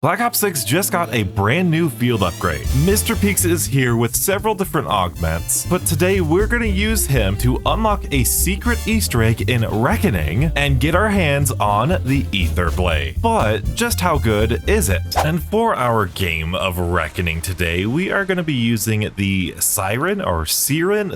Black Ops 6 just got a brand new field upgrade. Mr. Peaks is here with several different augments, but today we're going to use him to unlock a secret Easter egg in Reckoning and get our hands on the Aether Blade. But just how good is it? And for our game of Reckoning today, we are going to be using the Siren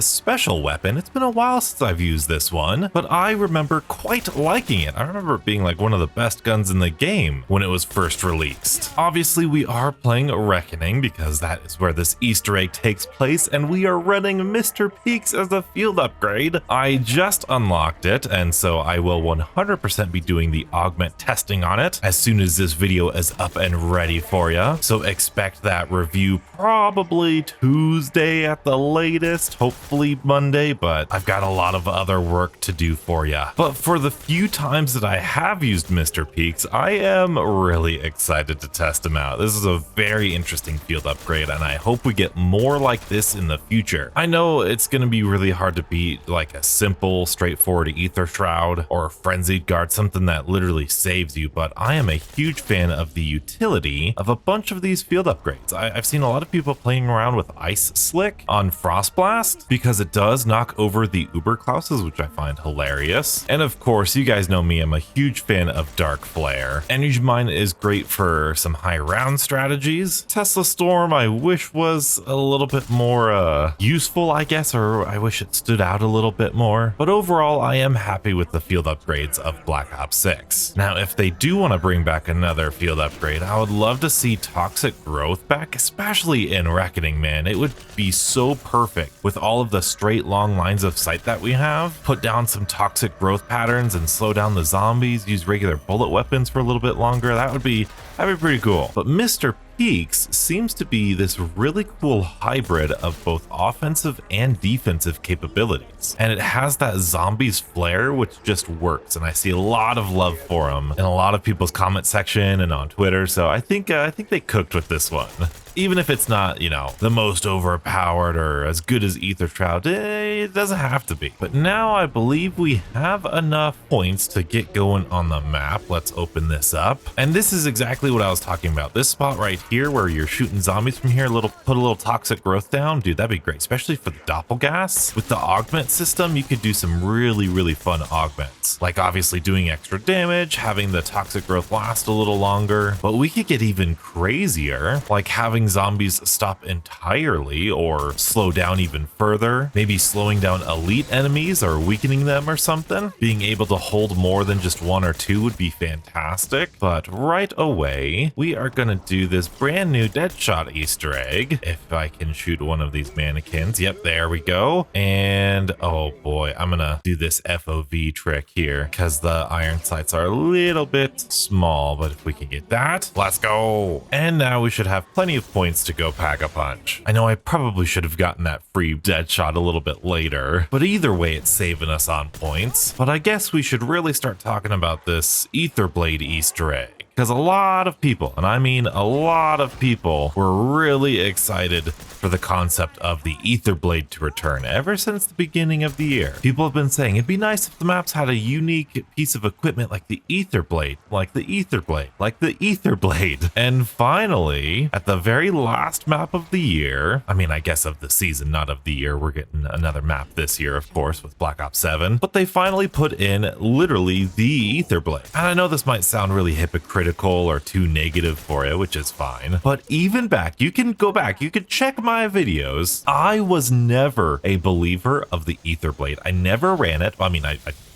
special weapon. It's been a while since I've used this one, but I remember quite liking it. I remember it being like one of the best guns in the game when it was first released. Obviously, we are playing Reckoning because that is where this Easter egg takes place, and we are running Mr. Peaks as a field upgrade. I just unlocked it, and so I will 100% be doing the augment testing on it as soon as this video is up and ready for you. So expect that review probably Tuesday at the latest, hopefully Monday, but I've got a lot of other work to do for you. But for the few times that I have used Mr. Peaks, I am really excited to test him out. This is a very interesting field upgrade, and I hope we get more like this in the future. I know it's going to be really hard to beat like a simple, straightforward Aether Shroud or Frenzied Guard, something that literally saves you, but I am a huge fan of the utility of a bunch of these field upgrades. I've seen a lot of people playing around with Ice Slick on Frost Blast because it does knock over the Uber Klauses, which I find hilarious. And of course, you guys know me, I'm a huge fan of Dark Flare. Energy Mine is great for some high round strategies. Tesla Storm I wish was a little bit more useful, I guess, or I wish it stood out a little bit more. But overall, I am happy with the field upgrades of Black Ops 6. Now, if they do want to bring back another field upgrade, I would love to see Toxic Growth back, especially in Reckoning, man. It would be so perfect with all of the straight long lines of sight that we have. Put down some Toxic Growth patterns and slow down the zombies, use regular bullet weapons for a little bit longer. That'd be pretty cool. But Mr. Peaks seems to be this really cool hybrid of both offensive and defensive capabilities. And it has that zombies flair, which just works. And I see a lot of love for him in a lot of people's comment section and on Twitter. So I think they cooked with this one. Even if it's not, you know, the most overpowered or as good as Aether Shroud, it doesn't have to be. But now I believe we have enough points to get going on the map. Let's open this up. And this is exactly what I was talking about. This spot right here where you're shooting zombies from here, put a little Toxic Growth down. Dude, that'd be great, especially for the Doppelgas. With the augment system, you could do some really fun augments. Like obviously doing extra damage, having the Toxic Growth last a little longer. But we could get even crazier, like having zombies stop entirely or slow down even further, maybe slowing down elite enemies or weakening them or something. Being able to hold more than just one or two would be fantastic. But right away, we are gonna do this brand new Deadshot Easter egg. If I can shoot one of these mannequins. Yep, there we go. And oh boy, I'm gonna do this FOV trick here because the iron sights are a little bit small, but if we can get that, let's go. And now we should have plenty of points to go pack a punch. I know I probably should have gotten that free Deadshot a little bit later, but either way, it's saving us on points. But I guess we should really start talking about this Aether Blade Easter egg. Because a lot of people, and I mean a lot of people, were really excited for the concept of the Aether Blade to return ever since the beginning of the year. People have been saying it'd be nice if the maps had a unique piece of equipment like the Aether Blade, like the Aether Blade, like the Aether Blade. And finally, at the very last map of the year, I mean, I guess of the season, not of the year, we're getting another map this year, of course, with Black Ops 7, but they finally put in literally the Aether Blade. And I know this might sound really hypocritical or too negative for you, which is fine, but even back, you can go back, you can check my videos. I was never a believer of the Aether Blade. I never ran it. I mean,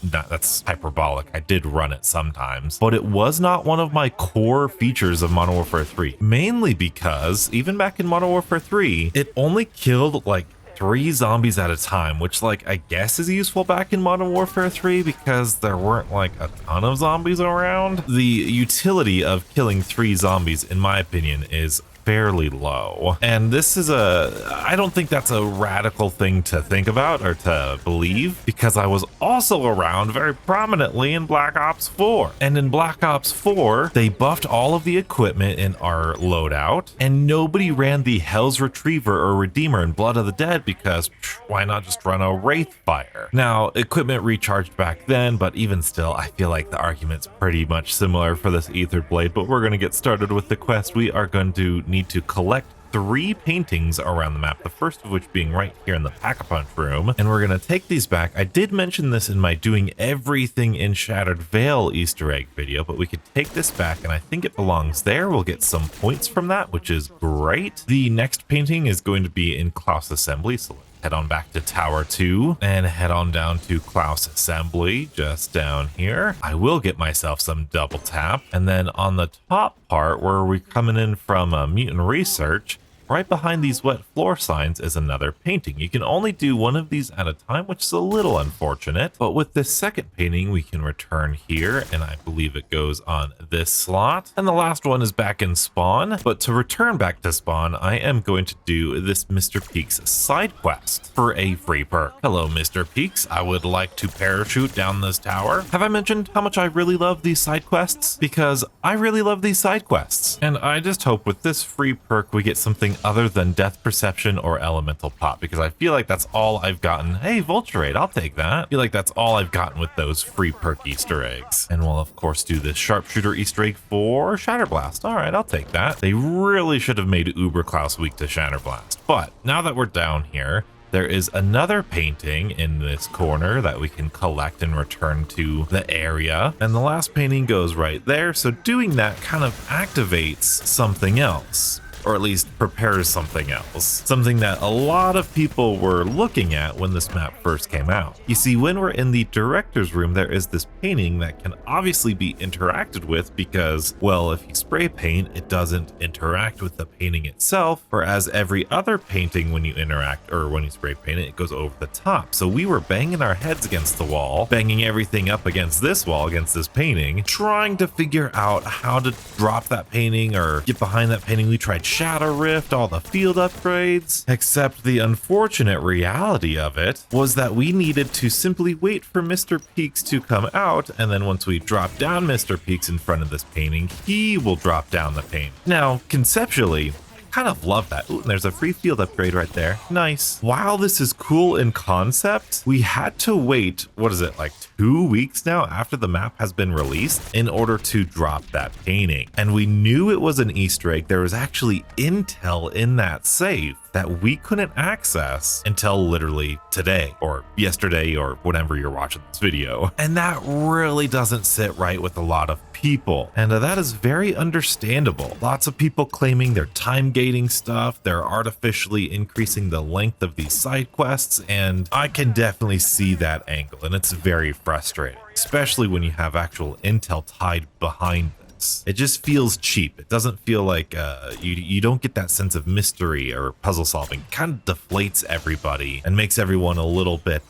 that's hyperbolic. I did run it sometimes, but it was not one of my core features of Modern Warfare 3, mainly because even back in Modern Warfare 3, it only killed like 3 zombies at a time, which like I guess is useful back in Modern Warfare 3 because there weren't like a ton of zombies around. The utility of killing 3 zombies, in my opinion, is fairly low. And this is I don't think that's a radical thing to think about or to believe, because I was also around very prominently in Black Ops 4. And in Black Ops 4, they buffed all of the equipment in our loadout, and nobody ran the Hell's Retriever or Redeemer in Blood of the Dead because why not just run a Wraith Fire? Now, equipment recharged back then, but even still, I feel like the argument's pretty much similar for this Aether Blade, but we're going to get started with the quest. We are going to need to collect 3 paintings around the map, the first of which being right here in the Pack-a-Punch room, and we're going to take these back. I did mention this in my doing everything in Shattered Veil Easter egg video, but we could take this back and I think it belongs there. We'll get some points from that, which is great. The next painting is going to be in Klaus Assembly, so let's head on back to Tower 2 and head on down to Klaus Assembly just down here. I will get myself some double tap, and then on the top part where we're coming in from Mutant Research, right behind these wet floor signs is another painting. You can only do one of these at a time, which is a little unfortunate, but with this second painting we can return here, and I believe it goes on this slot. And the last one is back in spawn, but to return back to spawn I am going to do this Mr. Peaks side quest for a free perk. Hello Mr. Peaks, I would like to parachute down this tower. Have I mentioned how much I really love these side quests? Because I really love these side quests, and I just hope with this free perk we get something other than Death Perception or Elemental Pop, because I feel like that's all I've gotten. Hey, Vulturate, I'll take that. I feel like that's all I've gotten with those free perk Easter eggs. And we'll of course do this Sharpshooter Easter egg for Shatterblast. All right, I'll take that. They really should have made Uber Klaus weak to Shatterblast. But now that we're down here, there is another painting in this corner that we can collect and return to the area. And the last painting goes right there. So doing that kind of activates something else, or at least prepares something else. Something that a lot of people were looking at when this map first came out. You see, when we're in the director's room, there is this painting that can obviously be interacted with because, well, if you spray paint, it doesn't interact with the painting itself, whereas every other painting when you interact or when you spray paint it goes over the top. So we were banging our heads against the wall, banging everything up against this wall, against this painting, trying to figure out how to drop that painting or get behind that painting. We tried Shadow Rift, all the field upgrades, except the unfortunate reality of it was that we needed to simply wait for Mr. Peaks to come out, and then once we drop down Mr. Peaks in front of this painting, he will drop down the painting. Now, conceptually, kind of love that. Ooh, and there's a free field upgrade right there. Nice. While this is cool in concept, we had to wait, what is it, like 2 weeks now after the map has been released in order to drop that painting. And we knew it was an Easter egg. There was actually intel in that safe that we couldn't access until literally today or yesterday or whenever you're watching this video. And that really doesn't sit right with a lot of people. And that is very understandable. Lots of people claiming they're time gating stuff, they're artificially increasing the length of these side quests, and I can definitely see that angle, and it's very frustrating, especially when you have actual intel tied behind this. It just feels cheap. It doesn't feel like you don't get that sense of mystery or puzzle solving. It kind of deflates everybody and makes everyone a little bit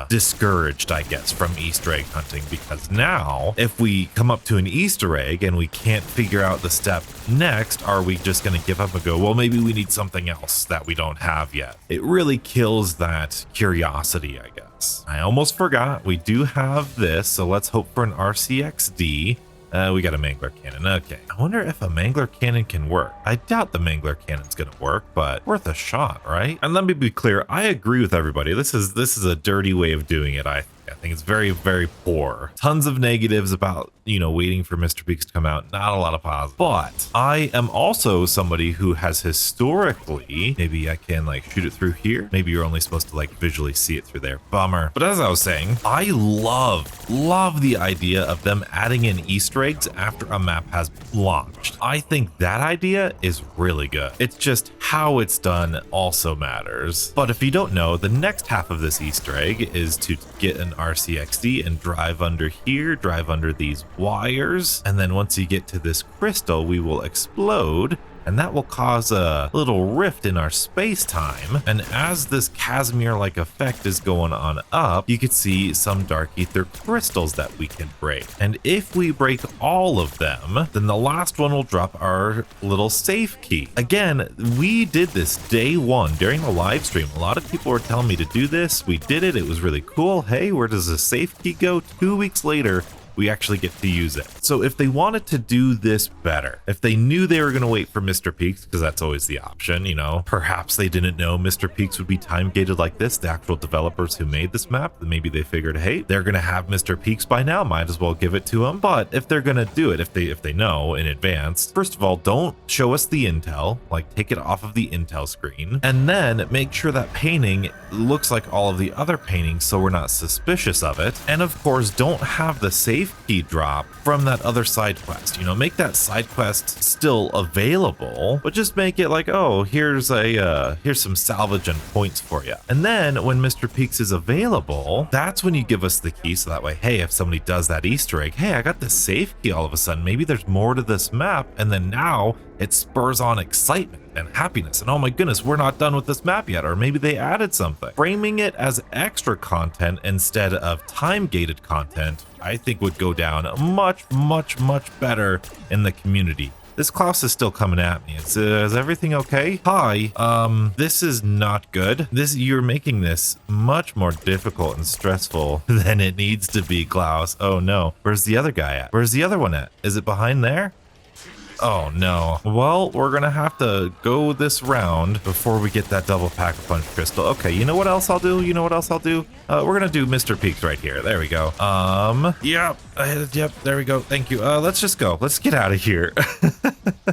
discouraged, I guess, from Easter egg hunting, because now if we come up to an Easter egg and we can't figure out the step next, are we just going to give up and go, well, maybe we need something else that we don't have yet? It really kills that curiosity, I guess. I almost forgot, we do have this, so let's hope for an RCXD. We got a Mangler Cannon. Okay. I wonder if a Mangler Cannon can work. I doubt the Mangler Cannon's gonna work, but worth a shot, right? And let me be clear, I agree with everybody. This is a dirty way of doing it, I think it's very, very poor. Tons of negatives about, you know, waiting for Mr. Peaks to come out. Not a lot of positives. But I am also somebody who has historically, maybe I can like shoot it through here. Maybe you're only supposed to like visually see it through there. Bummer. But as I was saying, I love the idea of them adding in Easter eggs after a map has launched. I think that idea is really good. It's just how it's done also matters. But if you don't know, the next half of this Easter egg is to get an RCXD and drive under here, drive under these wires, and then once you get to this crystal, we will explode and that will cause a little rift in our space-time. And as this Casimir-like effect is going on up, you can see some dark ether crystals that we can break. And if we break all of them, then the last one will drop our little safe key. Again, we did this day one during the live stream. A lot of people were telling me to do this. We did it. It was really cool. Hey, where does the safe key go? 2 weeks later, we actually get to use it. So if they wanted to do this better, if they knew they were going to wait for Mr. Peaks, because that's always the option, you know, perhaps they didn't know Mr. Peaks would be time gated like this. The actual developers who made this map, maybe they figured, hey, they're going to have Mr. Peaks by now, might as well give it to them. But if they're going to do it, if they know in advance, first of all, don't show us the intel, like take it off of the intel screen, and then make sure that painting looks like all of the other paintings so we're not suspicious of it. And of course, don't have the safe key drop from that other side quest. You know, make that side quest still available, but just make it like, oh, here's some salvage and points for you. And then when Mr. Peaks is available, that's when you give us the key. So that way, hey, if somebody does that Easter egg, hey, I got the safe key all of a sudden, maybe there's more to this map. And then now it spurs on excitement and happiness. And oh my goodness, we're not done with this map yet. Or maybe they added something. Framing it as extra content instead of time-gated content, I think would go down much, much, much better in the community. This Klaus is still coming at me. Is everything okay? Hi, this is not good. You're making this much more difficult and stressful than it needs to be, Klaus. Oh no, where's the other guy at? Where's the other one at? Is it behind there? Oh no. Well, we're gonna have to go this round before we get that double pack-a-punch crystal. Okay, you know what else I'll do? We're gonna do Mr. Peaks right here. There we go. Yep, there we go. Thank you. Let's just go. Let's get out of here.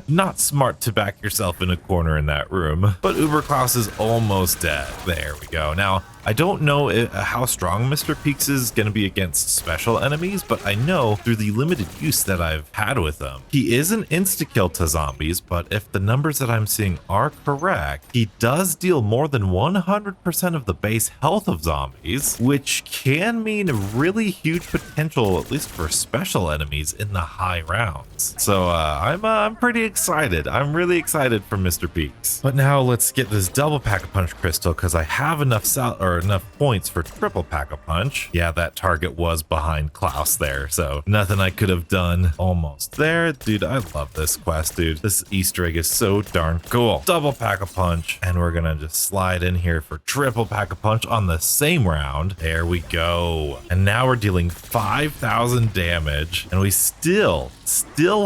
Not smart to back yourself in a corner in that room. But Uber Klaus is almost dead. There we go. Now, I don't know how strong Mr. Peaks is going to be against special enemies, but I know through the limited use that I've had with him, he is an insta-kill to zombies, but if the numbers that I'm seeing are correct, he does deal more than 100% of the base health of zombies, which can mean really huge potential, at least for special enemies in the high rounds. So I'm pretty excited. I'm really excited for Mr. Peaks. But now let's get this double pack-a-punch crystal because I have enough enough points for triple pack-a-punch. Yeah, that target was behind Klaus there, so nothing I could have done. Almost there. Dude, I love this quest, dude. This Easter egg is so darn cool. Double pack-a-punch, and we're gonna just slide in here for triple pack-a-punch on the same round. There we go. And now we're dealing 5,000 damage, and we still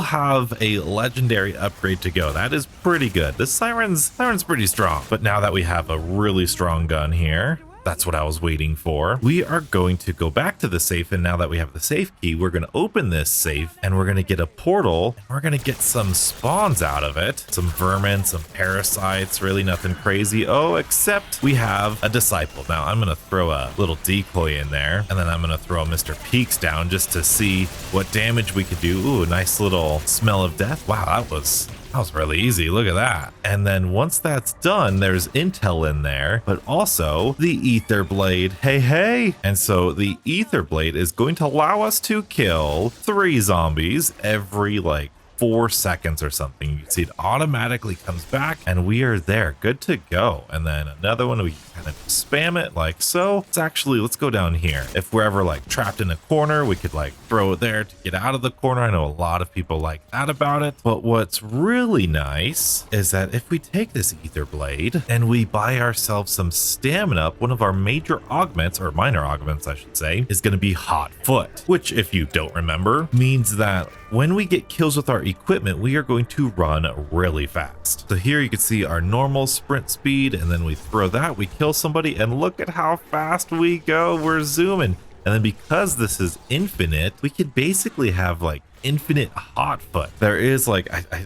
have a legendary upgrade to go. That is pretty good. This siren's pretty strong. But now that we have a really strong gun here, that's what I was waiting for. We are going to go back to the safe, and now that we have the safe key, we're going to open this safe, and we're going to get a portal, and we're going to get some spawns out of it. Some vermin, some parasites, really nothing crazy. Oh, except we have a disciple. Now, I'm going to throw a little decoy in there, and then I'm going to throw Mr. Peaks down just to see what damage we could do. Ooh, nice little smell of death. Wow, that was really easy. Look at that. And then once that's done, there's intel in there, but also the Ether Blade. Hey. And so the Ether Blade is going to allow us to kill 3 zombies every 4 seconds or something. You can see it automatically comes back and we are there, good to go. And then another one, we kind of spam it like so. Let's go down here. If we're ever trapped in a corner, we could throw it there to get out of the corner. I know a lot of people like that about it. But what's really nice is that if we take this Ether Blade and we buy ourselves some stamina, one of our major augments, or minor augments I should say, is going to be Hot Foot, which if you don't remember means that when we get kills with our equipment, we are going to run really fast. So here you can see our normal sprint speed, and then we throw that, we kill somebody, and look at how fast we go. We're zooming. And then because this is infinite, we could basically have infinite Hot Foot. There is I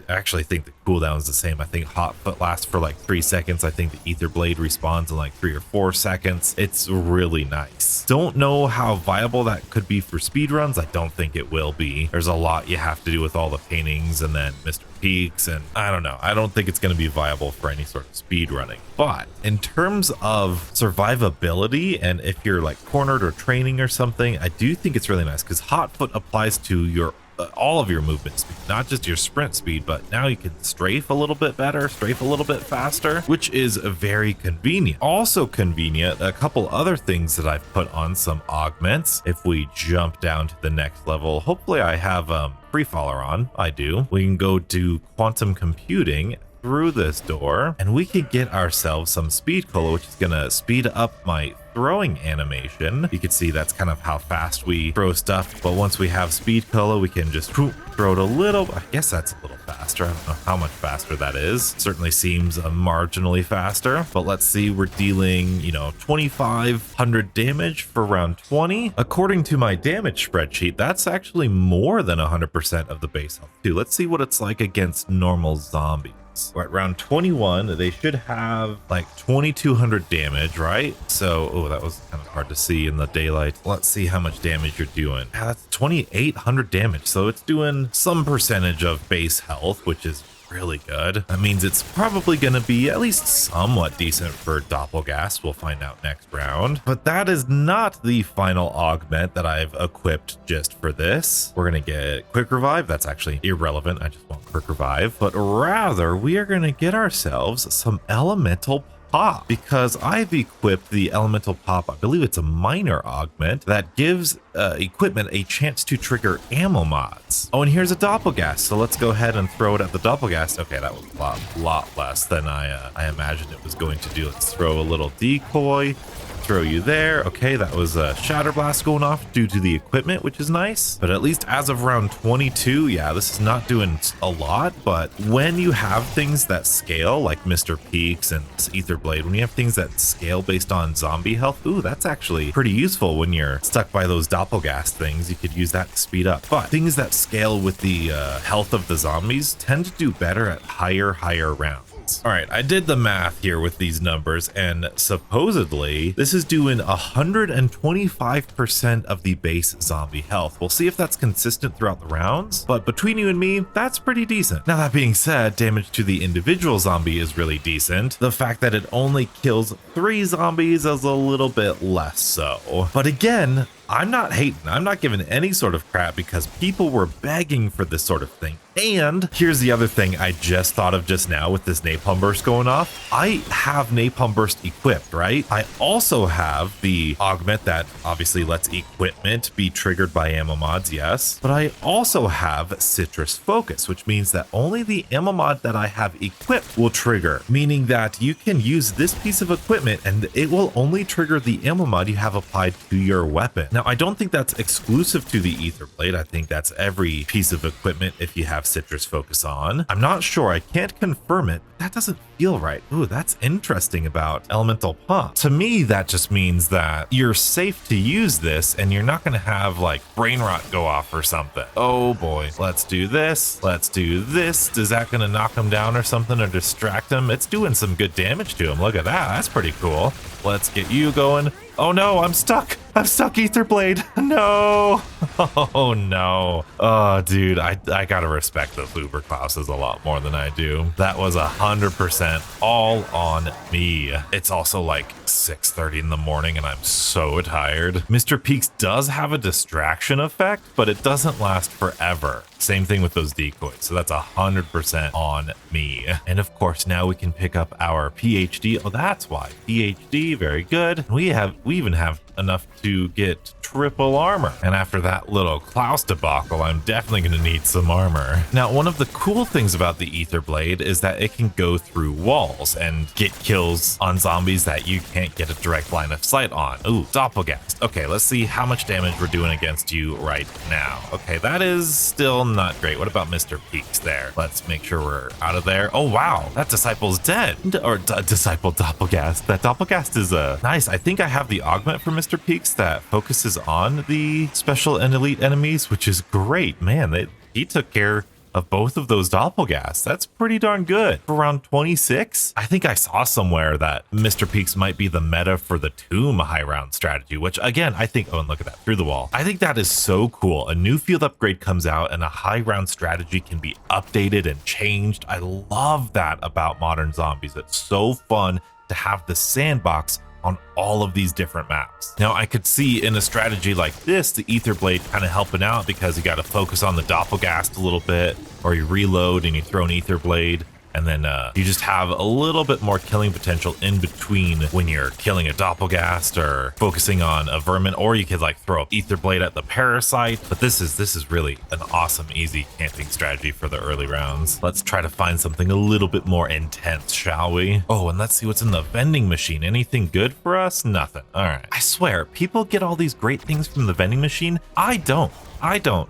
actually think the cooldown is the same. I think Hot Foot lasts for 3 seconds. I think the Ether Blade respawns in 3 or 4 seconds. It's really nice. Don't know how viable that could be for speedruns. I don't think it will be. There's a lot you have to do with all the paintings and then Mr. Peaks, and I don't know. I don't think it's going to be viable for any sort of speed running. But in terms of survivability, and if you're cornered or training or something, I do think it's really nice because Hot Foot applies to your all of your movement speed, not just your sprint speed, but now you can strafe a little bit better, strafe a little bit faster, which is very convenient. Also convenient, a couple other things that I've put on some augments. If we jump down to the next level, hopefully I have free faller on. I do. We can go do quantum computing through this door, and we could get ourselves some speed cola, which is gonna speed up my throwing animation. You can see that's kind of how fast we throw stuff, but once we have speed cola, we can just throw it a little. I guess that's a little faster. I don't know how much faster that is. Certainly seems marginally faster, but let's see, we're dealing, 2,500 damage for round 20. According to my damage spreadsheet, that's actually more than 100% of the base health too. Let's see what it's like against normal zombies. We're at round 21. They should have like 2,200 damage, right? So, oh, that was kind of hard to see in the daylight. Let's see how much damage you're doing. Yeah, that's 2,800 damage. So it's doing some percentage of base health, which is really good. That means it's probably going to be at least somewhat decent for Doppelgast. We'll find out next round. But that is not the final augment that I've equipped just for this. We're going to get Quick Revive. That's actually irrelevant. I just want Quick Revive. But rather, we are going to get ourselves some Elemental Pop, because I've equipped the Elemental Pop. I believe it's a minor augment that gives equipment a chance to trigger ammo mods. Oh, and here's a Doppelgast, so let's go ahead and throw it at the Doppelgast. Okay, that was a lot less than I imagined it was going to do. Let's throw a little decoy, throw you there. Okay, that was a Shatter Blast going off due to the equipment, which is nice. But at least as of round 22, yeah, this is not doing a lot. But when you have things that scale, like Mr. Peaks and Aether Blade, when you have things that scale based on zombie health, ooh, that's actually pretty useful when you're stuck by those Doppelgast things. You could use that to speed up. But things that scale with the health of the zombies tend to do better at higher rounds. All right, I did the math here with these numbers, and supposedly this is doing 125% of the base zombie health. We'll see if that's consistent throughout the rounds, but between you and me, that's pretty decent. Now, that being said, damage to the individual zombie is really decent. The fact that it only kills 3 zombies is a little bit less so. But again, I'm not hating. I'm not giving any sort of crap because people were begging for this sort of thing. And here's the other thing I just thought of just now with this Napalm Burst going off. I have Napalm Burst equipped, right? I also have the augment that obviously lets equipment be triggered by ammo mods, yes. But I also have Citrus Focus, which means that only the ammo mod that I have equipped will trigger, meaning that you can use this piece of equipment and it will only trigger the ammo mod you have applied to your weapon. Now, I don't think that's exclusive to the Aether Blade. I think that's every piece of equipment if you have Citrus Focus on. I'm not sure. I can't confirm it. That doesn't feel right. Ooh, that's interesting about Elemental Pump. To me, that just means that you're safe to use this and you're not going to have like brain rot go off or something. Oh boy. Let's do this. Let's do this. Is that going to knock him down or something or distract him? It's doing some good damage to him. Look at that. That's pretty cool. Let's get you going. Oh no, I'm stuck. I'm stuck, Aether Blade. No. Oh no. Oh, dude, I gotta respect the Uber classes a lot more than I do. That was 100% all on me. It's also like 6:30 in the morning and I'm so tired. Mr. Peaks does have a distraction effect, but it doesn't last forever. Same thing with those decoys. So that's 100% on me. And of course, now we can pick up our PhD. Oh, that's why. PhD, very good. We even have enough to get triple armor. And after that little Klaus debacle, I'm definitely going to need some armor. Now, one of the cool things about the Aether Blade is that it can go through walls and get kills on zombies that you can't get a direct line of sight on. Ooh, Doppelgast. Okay, let's see how much damage we're doing against you right now. Okay, that is still not great. What about Mr. Peaks there? Let's make sure we're out of there. Oh, wow. That disciple's dead. Or disciple Doppelgast. That Doppelgast is nice. I think I have the augment for Mr. Peaks that focuses on the special and elite enemies, which is great. Man, he took care of both of those Doppelgasts. That's pretty darn good. For round 26, I think I saw somewhere that Mr. Peaks might be the meta for the Tomb high round strategy, which again, I think, oh, and look at that, through the wall. I think that is so cool. A new field upgrade comes out and a high round strategy can be updated and changed. I love that about modern zombies. It's so fun to have the sandbox on all of these different maps. Now, I could see in a strategy like this, the Aether Blade kind of helping out because you got to focus on the Doppelgast a little bit, or you reload and you throw an Aether Blade. And then you just have a little bit more killing potential in between when you're killing a Doppelgast or focusing on a vermin, or you could like throw a Aether Blade at the parasite. But this is really an awesome, easy camping strategy for the early rounds. Let's try to find something a little bit more intense, shall we? Oh, and let's see what's in the vending machine. Anything good for us? Nothing. All right. I swear, people get all these great things from the vending machine. I don't.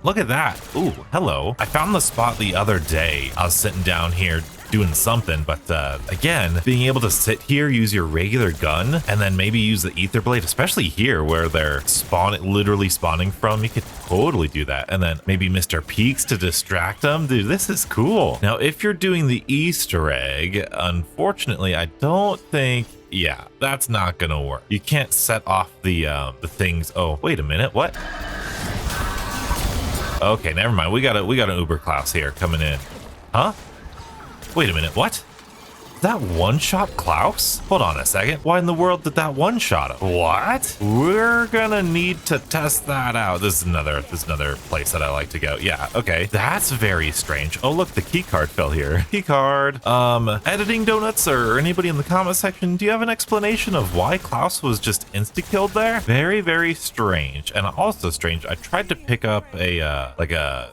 Look at that. Ooh, hello. I found the spot the other day. I was sitting down here doing something, but again, being able to sit here, use your regular gun, and then maybe use the Aether Blade, especially here where they're literally spawning from, you could totally do that. And then maybe Mr. Peaks to distract them. Dude, this is cool. Now, if you're doing the Easter egg, unfortunately, I don't think, yeah, that's not gonna work. You can't set off the things. Oh, wait a minute, what? Okay, never mind. We got an Uber Klaus here coming in. Huh? Wait a minute, what? That one-shot Klaus? Hold on a second. Why in the world did that one-shot him? What? We're gonna need to test that out. This is another place that I like to go. Yeah, okay. That's very strange. Oh, look, the key card fell here. Key card. Editing donuts or anybody in the comment section, do you have an explanation of why Klaus was just insta-killed there? Very, very strange. And also strange, I tried to pick up a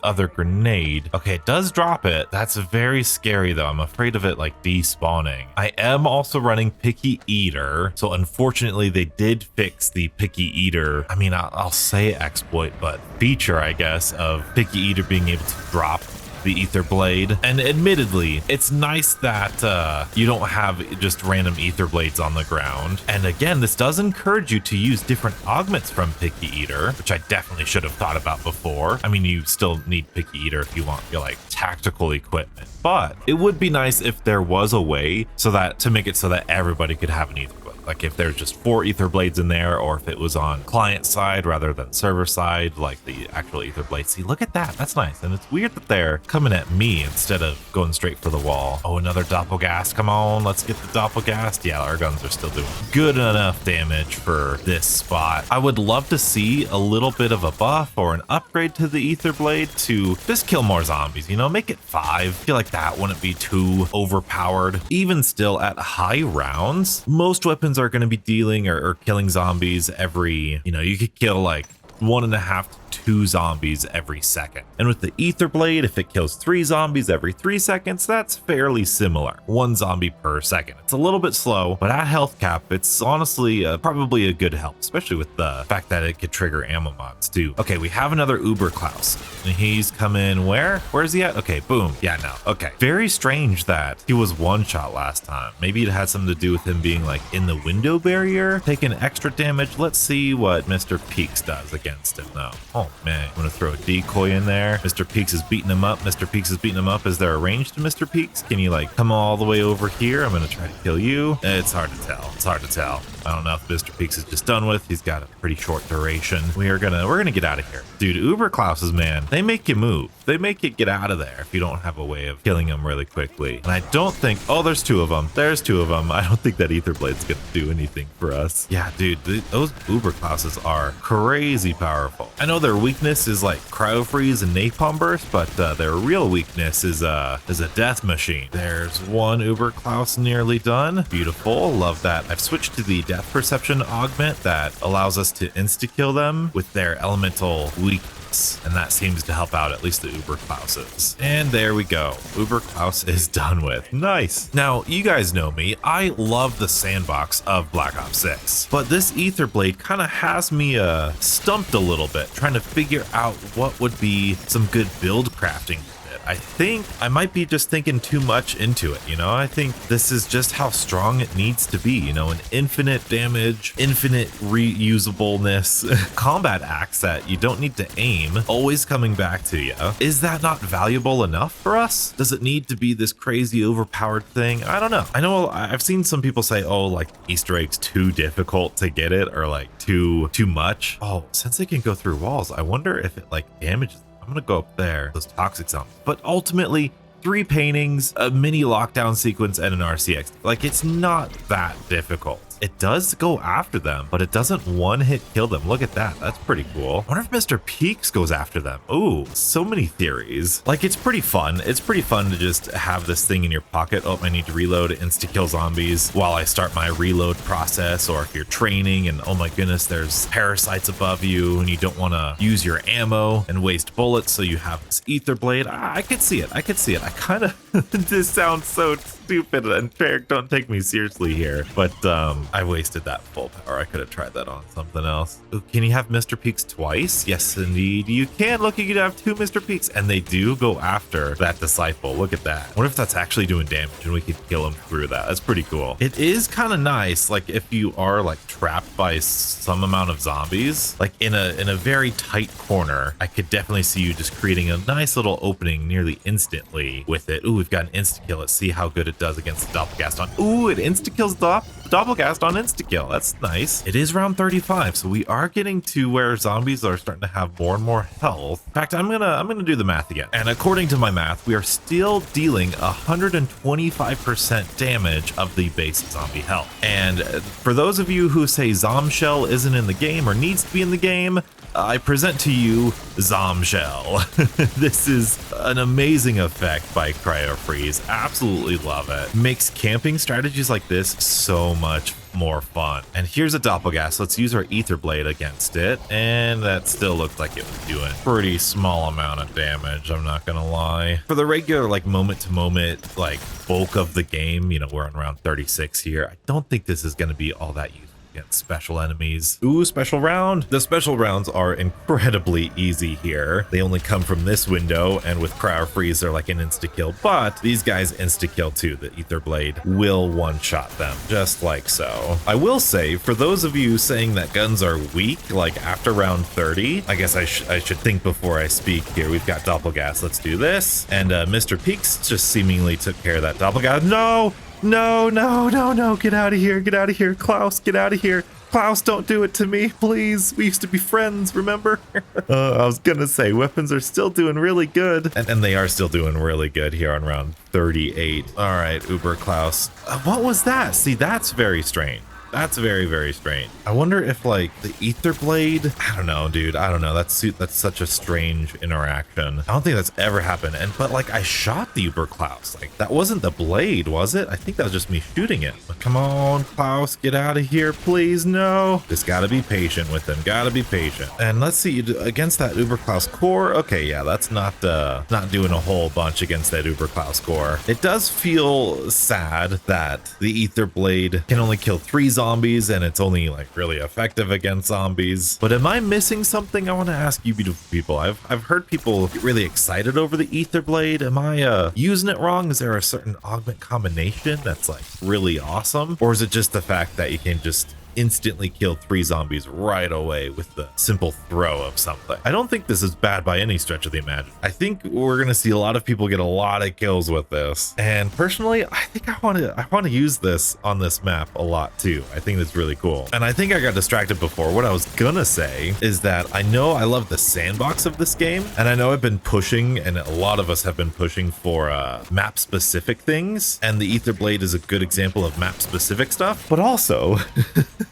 other grenade. Okay, it does drop it. That's very scary though. I'm afraid of it like despawning. I am also running Picky Eater, so unfortunately they did fix the Picky Eater, I mean, I'll say exploit, but feature, I guess, of Picky Eater being able to drop the Aether Blade. And admittedly, it's nice that you don't have just random Aether Blades on the ground. And again, this does encourage you to use different augments from Picky Eater, which I definitely should have thought about before. I mean, you still need Picky Eater if you want your like tactical equipment, but it would be nice if there was a way to make it so that everybody could have an Aether Blade. Like if there's just 4 Aether Blades in there, or if it was on client side rather than server side, like the actual Aether Blade. See, look at that. That's nice. And it's weird that they're coming at me instead of going straight for the wall. Oh, another Doppelgast. Come on, let's get the Doppelgast. Yeah, our guns are still doing good enough damage for this spot. I would love to see a little bit of a buff or an upgrade to the Aether Blade to just kill more zombies, you know, make it 5. I feel like that wouldn't be too overpowered. Even still at high rounds, most weapons are going to be dealing or killing zombies every, you know, you could kill like 1.5 to 2 zombies every second. And with the Aether Blade, if it kills 3 zombies every 3 seconds, that's fairly similar. 1 zombie per second. It's a little bit slow, but at health cap, it's honestly probably a good help, especially with the fact that it could trigger ammo mods too. Okay, we have another Uber Klaus, and he's coming where? Where is he at? Okay, boom. Yeah, no. Okay. Very strange that he was one-shot last time. Maybe it had something to do with him being like in the window barrier, taking extra damage. Let's see what Mr. Peaks does against him though. Oh man, I'm gonna throw a decoy in there. Mr. Peaks is beating him up. Mr. Peaks is beating him up. Is there a range to Mr. Peaks? Can you like come all the way over here? I'm gonna try to kill you. It's hard to tell. It's hard to tell. I don't know if Mr. Peaks is just done with. He's got a pretty short duration. We're gonna get out of here. Dude, Uber Klauses, man, they make you move. They make you get out of there if you don't have a way of killing them really quickly. And I don't think, oh, there's 2 of them. There's 2 of them. I don't think that Aether Blade's gonna do anything for us. Yeah, dude, those Uber Klauses are crazy powerful. I know their weakness is like cryo freeze and napalm burst, but their real weakness is a death machine. There's 1 Uber Klaus nearly done. Beautiful, love that. I've switched to the death perception augment that allows us to insta-kill them with their elemental weakness, and that seems to help out at least the Uber Klauses. And there we go. Uber Klaus is done with. Nice. Now, you guys know me. I love the sandbox of Black Ops 6, but this Aether Blade kind of has me stumped a little bit, trying to figure out what would be some good build crafting. I think I might be just thinking too much into it, you know? I think this is just how strong it needs to be, you know, an infinite damage, infinite reusableness, combat axe that you don't need to aim, always coming back to you. Is that not valuable enough for us? Does it need to be this crazy overpowered thing? I don't know. I know I've seen some people say, oh, like Easter eggs too difficult to get it, or like too much. Oh, since it can go through walls, I wonder if it like damages. I'm gonna go up there, those toxic zombies. But ultimately, 3 paintings, a mini lockdown sequence, and an RCX. Like, it's not that difficult. it does go after them, but it doesn't one-hit kill them. Look at that. That's pretty cool. I wonder if Mr. Peaks goes after them. Ooh, so many theories. Like, it's pretty fun. It's pretty fun to just have this thing in your pocket. Oh, I need to reload, insta-kill zombies while I start my reload process. Or if you're training and oh my goodness, there's parasites above you and you don't want to use your ammo and waste bullets, so you have this ether blade. I could see it. I could see it. I kind of, this sounds so stupid, and Treyarch, don't take me seriously here, but I wasted that full power. I could have tried that on something else. Ooh, can you have Mr. Peaks twice? Yes, indeed. You can. Look, you could have 2 Mr. Peaks, and they do go after that disciple. Look at that. What if that's actually doing damage and we could kill him through that? That's pretty cool. It is kind of nice, like if you are like trapped by some amount of zombies, like in a very tight corner, I could definitely see you just creating a nice little opening nearly instantly with it. Ooh, we've got an insta kill. Let's see how good it does against the doppelgast on. Ooh, it insta kills the doppelgast on insta kill. That's nice. It is round 35, so we are getting to where zombies are starting to have more and more health. In fact, I'm gonna do the math again, and according to my math, we are still dealing 125% damage of the base zombie health. And for those of you who say Zomshell isn't in the game or needs to be in the game, I present to you Zomshell. This is an amazing effect by Cryo Freeze. Absolutely love it. Makes camping strategies like this so much more fun. And here's a doppelgast. Let's use our ether blade against it, and that still looked like it was doing a pretty small amount of damage, I'm not gonna lie. For the regular like moment to moment like bulk of the game, you know, we're on round 36 here, I don't think this is gonna be all that useful against special enemies. Ooh, special round. The special rounds are incredibly easy here. They only come from this window, and with Cryo Freeze they're like an insta kill, but these guys insta kill too. The ether blade will one-shot them just like so. I will say, for those of you saying that guns are weak like after round 30, I guess I should think before I speak here. We've got doppelgast. Let's do this. And Mr. Peaks just seemingly took care of that doppelgast. No, get out of here, Klaus, get out of here. Klaus, don't do it to me, please. We used to be friends, remember? I was gonna say, weapons are still doing really good. And they are still doing really good here on round 38. All right, Uber Klaus. What was that? See, that's very strange. That's very, very strange. I wonder if like the ether blade, I don't know, dude. I don't know. That's such a strange interaction. I don't think that's ever happened. But like I shot the Uber Klaus. Like that wasn't the blade, was it? I think that was just me shooting it. But come on, Klaus, get out of here, please. No. Just gotta be patient with him. Gotta be patient. And let's see, against that Uber Klaus core. Okay, yeah, that's not doing a whole bunch against that Uber Klaus core. It does feel sad that the ether blade can only kill 3 zombies and it's only like really effective against zombies. But am I missing something? I want to ask you beautiful people. I've heard people get really excited over the ether blade. Am I using it wrong? Is there a certain augment combination that's like really awesome? Or is it just the fact that you can just instantly kill 3 zombies right away with the simple throw of something? I don't think this is bad by any stretch of the imagination. I think we're gonna see a lot of people get a lot of kills with this, and personally I think I want to use this on this map a lot too. I think that's really cool. And I think I got distracted before. What I was gonna say is that I know I love the sandbox of this game, and I know I've been pushing, and a lot of us have been pushing for map specific things, and the ether blade is a good example of map specific stuff. But also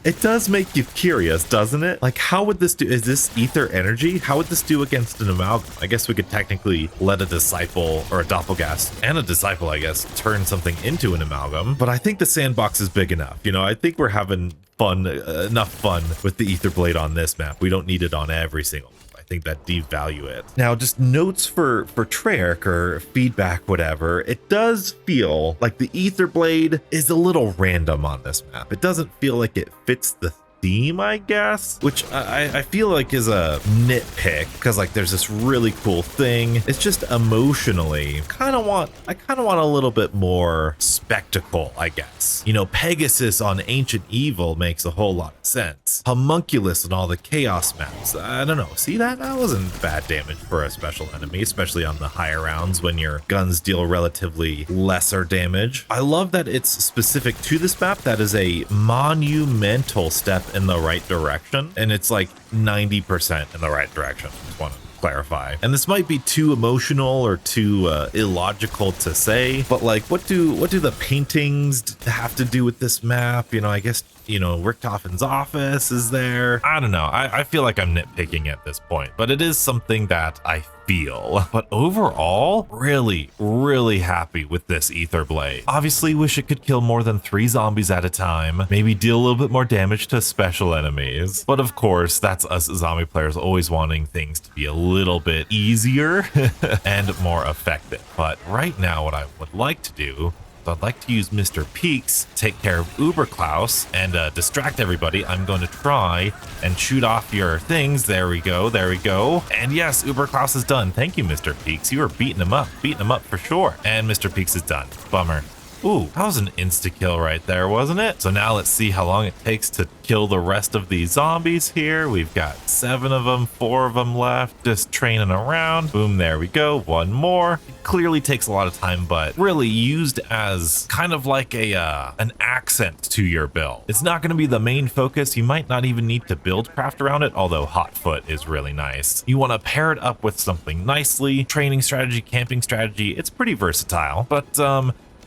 it does make you curious, doesn't it? Like, how would this do? Is this ether energy? How would this do against an amalgam? I guess we could technically let a disciple or a doppelgast and a disciple, I guess, turn something into an amalgam. But I think the sandbox is big enough. You know, I think we're having fun, enough fun with the ether blade on this map. We don't need it on every single. I think that devalue it. Now, just notes for Treyarch or feedback, whatever. It does feel like the ether blade is a little random on this map. It doesn't feel like it fits the theme, I guess, which I feel like is a nitpick, because like there's this really cool thing. It's just emotionally I kind of want a little bit more spectacle, I guess. You know, Pegasus on Ancient Evil makes a whole lot of sense. Homunculus and all the chaos maps, I don't know. See, that wasn't bad damage for a special enemy, especially on the higher rounds when your guns deal relatively lesser damage. I love that it's specific to this map. That is a monumental step in the right direction, and it's like 90% in the right direction. Just want to clarify. And this might be too emotional or too illogical to say, but like what do the paintings have to do with this map? You know, I guess you know, Richtofen's office is there. I don't know. I feel like I'm nitpicking at this point, but it is something that I feel. But overall, really happy with this Aether Blade. Obviously wish it could kill more than 3 zombies at a time, maybe deal a little bit more damage to special enemies. But of course, that's us zombie players always wanting things to be a little bit easier and more effective. But right now, what I would like to do, so I'd like to use Mr. Peaks, take care of Uber Klaus, and distract everybody. I'm going to try and shoot off your things. There we go. There we go. And yes, Uber Klaus is done. Thank you, Mr. Peaks. You were beating him up for sure. And Mr. Peaks is done. Bummer. Ooh, that was an insta-kill right there, wasn't it? So now let's see how long it takes to kill the rest of these zombies here. We've got 7 of them, 4 of them left, just training around. Boom, there we go. 1 more. It clearly takes a lot of time, but really used as kind of like an accent to your build. It's not going to be the main focus. You might not even need to build craft around it, although Hotfoot is really nice. You want to pair it up with something nicely. Training strategy, camping strategy. It's pretty versatile, but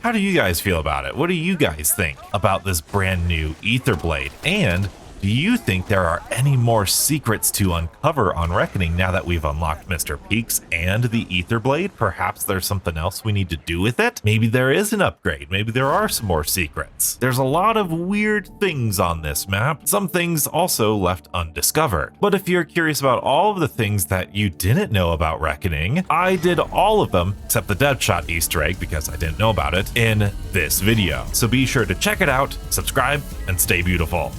how do you guys feel about it? What do you guys think about this brand new Aether Blade? And do you think there are any more secrets to uncover on Reckoning now that we've unlocked Mr. Peaks and the Aether Blade? Perhaps there's something else we need to do with it? Maybe there is an upgrade. Maybe there are some more secrets. There's a lot of weird things on this map. Some things also left undiscovered. But if you're curious about all of the things that you didn't know about Reckoning, I did all of them except the Deadshot Easter egg because I didn't know about it in this video. So be sure to check it out, subscribe, and stay beautiful.